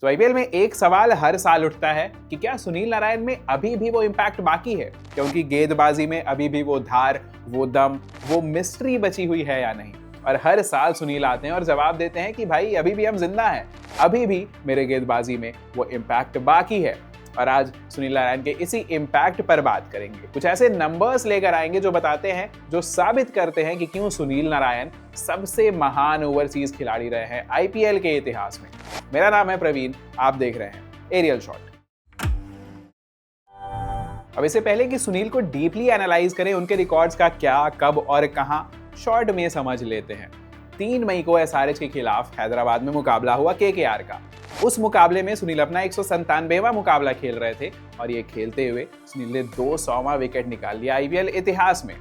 तो आईपीएल में एक सवाल हर साल उठता है कि क्या सुनील नारायण में अभी भी वो इम्पैक्ट बाकी है, क्या उनकी गेंदबाजी में अभी भी वो धार, वो दम, वो मिस्ट्री बची हुई है या नहीं। और हर साल सुनील आते हैं और जवाब देते हैं कि भाई अभी भी हम जिंदा हैं, अभी भी मेरे गेंदबाजी में वो इम्पैक्ट बाकी है। और आज सुनील नारायण के इसी इम्पैक्ट पर बात करेंगे। कुछ ऐसे नंबर्स लेकर आएंगे जो बताते हैं, जो साबित करते हैं कि क्यों सुनील नारायण सबसे महान ओवरसीज खिलाड़ी रहे हैं आईपीएल के इतिहास में। मेरा नाम है प्रवीण, आप देख रहे हैं एरियल शॉट। अब इससे पहले कि सुनील को डीपली एनालाइज करें, उनके रिकॉर्ड्स का क्या, कब और कहां, शॉर्ट में समझ लेते हैं। 3 मई को एसआरएच के खिलाफ हैदराबाद में मुकाबला हुआ केकेआर का। उस मुकाबले में सुनील अपना 197वां मुकाबला खेल रहे थे और ये खेलते हुए सुनील ने 200वां विकेट निकाल लिया आईपीएल इतिहास में।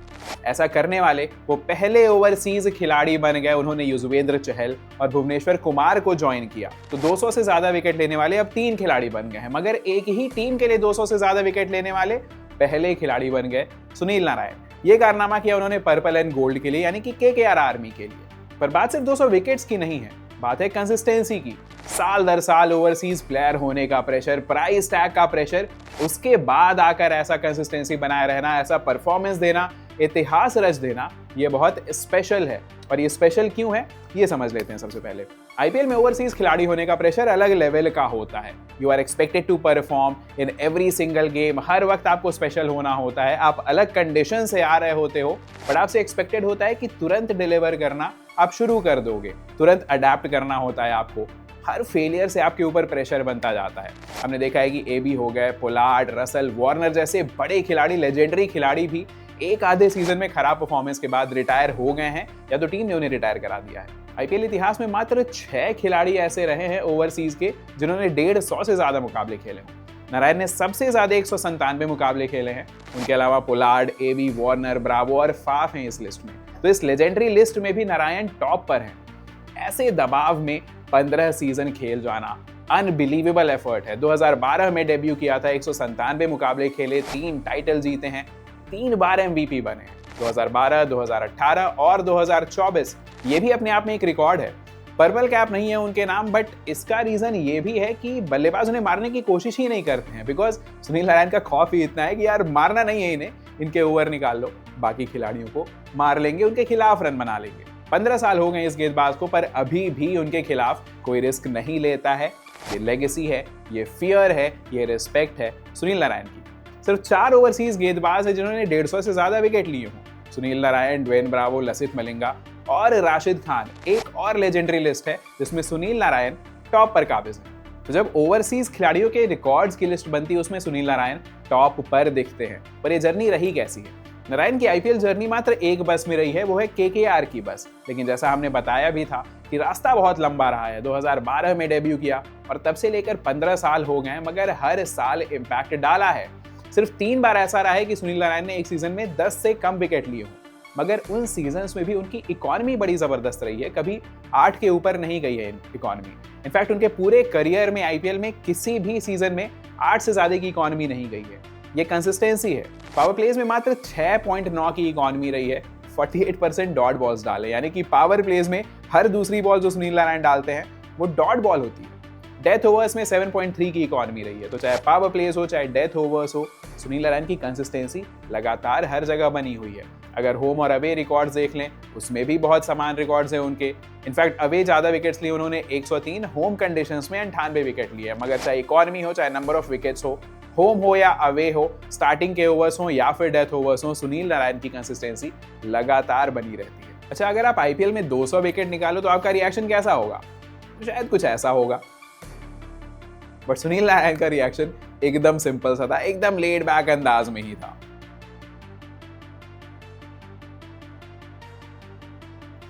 ऐसा करने वाले वो पहले ओवरसीज खिलाड़ी बन गए। उन्होंने युजवेंद्र चहल और भुवनेश्वर कुमार को ज्वाइन किया। तो 200 से ज्यादा विकेट लेने वाले अब 3 खिलाड़ी बन गए हैं, मगर एक ही टीम के लिए 200 से ज्यादा विकेट लेने वाले पहले खिलाड़ी बन गए सुनील नारायण। ये कारनामा किया उन्होंने पर्पल एंड गोल्ड के लिए, यानी कि केकेआर आर्मी के लिए। पर बात सिर्फ 200 विकेट्स की नहीं है, बात है कंसिस्टेंसी की। साल दर साल ओवरसीज प्लेयर होने का प्रेशर, प्राइस टैग का प्रेशर, उसके बाद आकर ऐसा कंसिस्टेंसी बनाए रहना, ऐसा परफॉर्मेंस देना, इतिहास रच देना, ये बहुत स्पेशल है। और ये स्पेशल क्यों है, ये समझ लेते हैं। सबसे पहले आईपीएल में ओवरसीज खिलाड़ी होने का प्रेशर अलग लेवल का होता है। You are expected to perform in every single game. हर वक्त आपको स्पेशल होना होता है। आप अलग कंडीशन से आ रहे होते हो, बट आपसे एक्सपेक्टेड होता है कि तुरंत डिलीवर करना आप शुरू कर दोगे, तुरंत अडेप्ट करना होता है आपको। हर फेलियर से आपके ऊपर प्रेशर बनता जाता है। हमने देखा है कि एबी हो गए, पोलार्ड, रसल, वार्नर जैसे बड़े खिलाड़ी, लेजेंडरी खिलाड़ी भी एक आधे सीजन में खराब परफॉर्मेंस के बाद रिटायर हो गए हैं, या तो टीम ने उन्हें रिटायर करा दिया है। आईपीएल इतिहास में मात्र 6 खिलाड़ी ऐसे रहे हैं ओवरसीज के जिन्होंने 150 से ज्यादा मुकाबले खेले। नारायण ने सबसे ज्यादा 197 मुकाबले खेले हैं। उनके अलावा पोलार्ड, एबी, वार्नर, ब्रावो और फाफ हैं इस लिस्ट में। तो इस लेजेंडरी लिस्ट में भी नारायण टॉप पर हैं। ऐसे दबाव में 15 सीजन खेल जाना अनबिलीवेबल एफर्ट है। 2012 में डेब्यू किया था, 197 मुकाबले खेले, 3 टाइटल जीते हैं, 3 बार एमवीपी बने हैं। 2012, 2018 और 2024 ये भी अपने आप में एक रिकॉर्ड है। पर्पल कैप नहीं है उनके नाम, बट इसका रीजन ये भी है कि बल्लेबाज उन्हें मारने की कोशिश ही नहीं करते हैं। बिकॉज सुनील नारायण का खौफ ही इतना है कि यार मारना नहीं है इन्हें, इनके ओवर निकाल लो, बाकी खिलाड़ियों को मार लेंगे, उनके खिलाफ रन बना लेंगे। 15 साल हो गए इस गेंदबाज को, पर अभी भी उनके खिलाफ कोई रिस्क नहीं लेता है। ये लेगेसी है, ये फियर है, ये रिस्पेक्ट है सुनील नारायण की। सिर्फ 4 ओवरसीज गेंदबाज है जिन्होंने 150 से ज्यादा विकेट लिए हों। सुनील नारायण, ड्वेन ब्रावो, लसिथ मलिंगा और राशिद खान। एक और लेजेंडरी लिस्ट है जिसमें सुनील नारायण टॉप पर काबिज है। तो जब ओवरसीज खिलाड़ियों के रिकॉर्ड्स की लिस्ट बनती है, उसमें सुनील नारायण टॉप पर दिखते हैं। पर ये जर्नी रही कैसी है? नारायण की आईपीएल जर्नी मात्र एक बस में रही है, वो है केकेआर की बस। लेकिन जैसा हमने बताया भी था कि रास्ता बहुत लंबा रहा है। 2012 में डेब्यू किया और तब से लेकर 15 साल हो गए, मगर हर साल इम्पैक्ट डाला है। सिर्फ 3 बार ऐसा रहा है कि सुनील नारायण ने एक सीजन में 10 से कम विकेट लिए हों, मगर उन सीजन्स में भी उनकी इकॉनमी बड़ी जबरदस्त रही है। कभी 8 के ऊपर नहीं गई है इकॉनमी। इनफैक्ट उनके पूरे करियर में आईपीएल में किसी भी सीजन में 8 से ज्यादा की इकॉनमी नहीं गई है। ये कंसिस्टेंसी है। पावर प्लेज में मात्र 6.9 की इकॉनमी रही है। 48% डॉट बॉल्स डाले, यानी कि पावर प्लेज में हर दूसरी बॉल जो सुनील नारायण डालते हैं वो डॉट बॉल होती है। डेथ ओवर्स में 7.3 की इकॉनमी रही है। तो चाहे पावर प्लेस हो, चाहे डेथ ओवर्स हो, सुनील नारायण की कंसिस्टेंसी लगातार हर जगह बनी हुई है। अगर होम और अवे रिकॉर्ड्स देख लें, उसमें भी बहुत समान रिकॉर्ड्स हैं उनके। इनफैक्ट अवे ज्यादा विकेट्स लिए उन्होंने 103, होम कंडीशंस में 98 विकेट लिए। मगर चाहे इकॉनमी हो, चाहे नंबर ऑफ विकेट्स हो, होम हो या अवे हो, स्टार्टिंग के ओवर्स हो या फिर डेथ ओवर्स हो, सुनील नारायण की कंसिस्टेंसी लगातार बनी रहती है। अच्छा, अगर आप आईपीएल में 200 विकेट निकालो तो आपका रिएक्शन कैसा होगा? शायद कुछ ऐसा होगा। बट सुनील नारायण का रिएक्शन एकदम सिंपल सा था, एकदम लेड बैक अंदाज में ही था।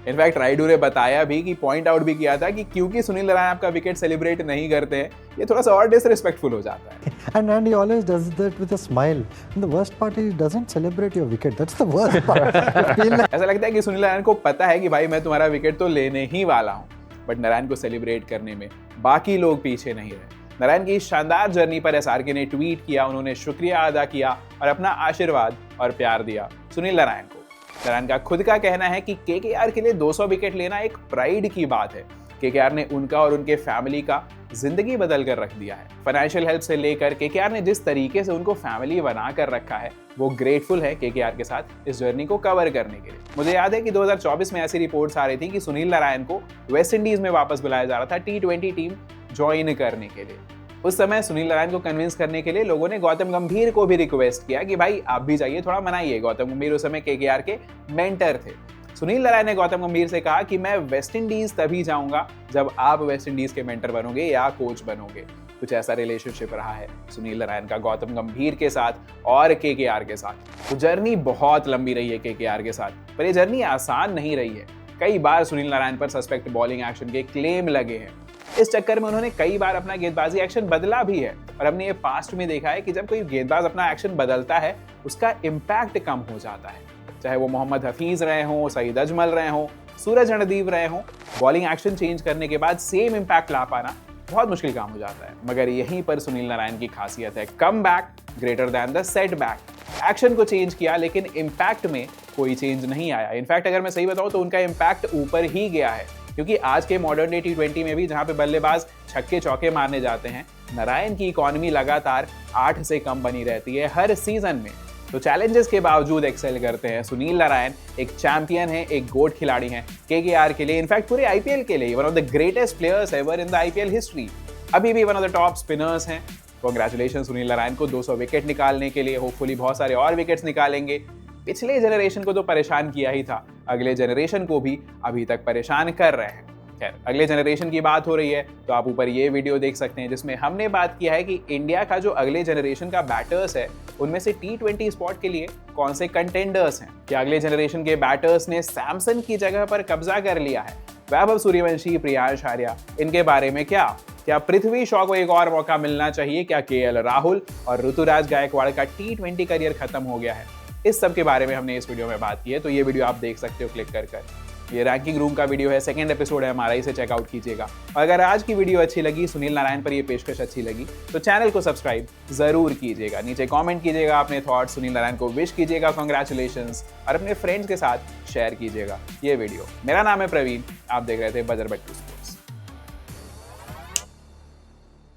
इनफैक्ट राइडू ने बताया भी कि पॉइंट आउट भी किया था कि क्योंकि सुनील नारायण आपका विकेट सेलिब्रेट नहीं करते हैं, ये थोड़ा सा और डिसरिस्पेक्टफुल हो जाता है। And he always does that with a smile. And the worst part is he doesn't celebrate your wicket. That's the worst part. ऐसा लगता है कि सुनील नारायण को पता है कि भाई मैं तुम्हारा विकेट तो लेने ही वाला हूँ, बट नारायण को सेलिब्रेट करने में बाकी लोग पीछे नहीं रहे। नारायण की शानदार जर्नी पर एसआरके ने ट्वीट किया, उन्होंने शुक्रिया अदा किया और अपना आशीर्वाद और प्यार दिया सुनील नारायण को। नारायण का खुद का कहना है कि केकेआर के लिए 200 विकेट लेना एक प्राइड की बात है। केकेआर ने उनका और उनके फैमिली का जिंदगी बदल कर रख दिया है। फाइनेंशियल हेल्प से लेकर केकेआर ने जिस तरीके से उनको फैमिली बना कर रखा है, वो ग्रेटफुल है केकेआर के साथ इस जर्नी को कवर करने के लिए। मुझे याद है कि 2024 में ऐसी रिपोर्ट्स आ रही थी कि सुनील नारायण को वेस्ट इंडीज में वापस बुलाया जा रहा था T20 टीम ज्वाइन करने के लिए। उस समय सुनील नारायण को कन्विंस करने के लिए लोगों ने गौतम गंभीर को भी रिक्वेस्ट किया कि भाई आप भी जाइए, थोड़ा मनाइए। गौतम गंभीर उस समय केकेआर के मेंटर थे। सुनील नारायण ने गौतम गंभीर से कहा कि मैं वेस्ट इंडीज तभी जाऊंगा जब आप वेस्ट इंडीज के मेंटर बनोगे या कोच बनोगे। कुछ ऐसा रिलेशनशिप रहा है सुनील नारायण का गौतम गंभीर के साथ और केकेआर के साथ। तो जर्नी बहुत लंबी रही है केकेआर के साथ, पर ये जर्नी आसान नहीं रही है। कई बार सुनील नारायण पर सस्पेक्ट बॉलिंग एक्शन के क्लेम लगे हैं। इस चक्कर में उन्होंने कई बार अपना गेंदबाजी एक्शन बदला भी है, और हमने ये पास्ट में देखा है कि जब कोई गेंदबाज अपना एक्शन बदलता है उसका इम्पैक्ट कम हो जाता है। चाहे वो मोहम्मद हफीज रहे हों, सईद अजमल रहे हों, सूरज रणदीप रहे हों, बॉलिंग एक्शन चेंज करने के बाद सेम इम्पैक्ट ला पाना बहुत मुश्किल काम हो जाता है। मगर यहीं पर सुनील नारायण की खासियत है, come back greater than the set back. Action को चेंज किया लेकिन इम्पैक्ट में कोई चेंज नहीं आया। इनफैक्ट अगर मैं सही बताऊं तो उनका इम्पैक्ट ऊपर ही गया है, क्योंकि आज के मॉडर्न डे T20 में भी जहां पे बल्लेबाज छक्के चौके मारने जाते हैं, नारायण की इकोनॉमी लगातार 8 से कम बनी रहती है हर सीजन में। तो चैलेंजेस के बावजूद एक्सेल करते हैं सुनील नारायण। एक चैंपियन है, एक गोट खिलाड़ी हैं केकेआर के लिए, इनफैक्ट पूरे आईपीएल के लिए one of the greatest players ever in the IPL history. अभी भी one of the top spinners हैं। कांग्रेचुलेशन सुनील नारायण को 200 विकेट निकालने के लिए। होपफुली बहुत सारे और विकेट्स निकालेंगे। पिछले जनरेशन को तो परेशान किया ही था, अगले जनरेशन को भी अभी तक परेशान कर रहे हैं। खैर, अगले जनरेशन की बात हो रही है तो आप ऊपर ये वीडियो देख सकते हैं जिसमें हमने बात किया है कि इंडिया का जो अगले जनरेशन का बैटर्स है उनमें से T20 स्पॉट के लिए कौन से कंटेंडर्स हैं। क्या अगले जनरेशन के बैटर्स ने सैमसन की जगह पर कब्जा कर लिया है? वैभव सूर्यवंशी, प्रियांश आर्या, इनके बारे में क्या पृथ्वी शॉ को एक और मौका मिलना चाहिए? क्या KL राहुल और ऋतुराज गायकवाड़ का T20 करियर खत्म हो गया है? इस सब के बारे में हमने इस वीडियो में बात की है, तो ये वीडियो आप देख सकते हो क्लिक कर। ये रैंकिंग रूम का वीडियो है, सेकंड एपिसोड है हमारा, इसे चेकआउट कीजिएगा। और अगर आज की वीडियो अच्छी लगी, सुनील नारायण पर ये पेशकश अच्छी लगी, तो चैनल को सब्सक्राइब जरूर कीजिएगा। नीचे कमेंट कीजिएगा अपने थॉट्स, सुनील नारायण को विश कीजिएगा कांग्रेचुलेशंस, और अपने फ्रेंड्स के साथ शेयर कीजिएगा ये वीडियो। मेरा नाम है प्रवीण, आप देख रहे थे बजर बट्टू।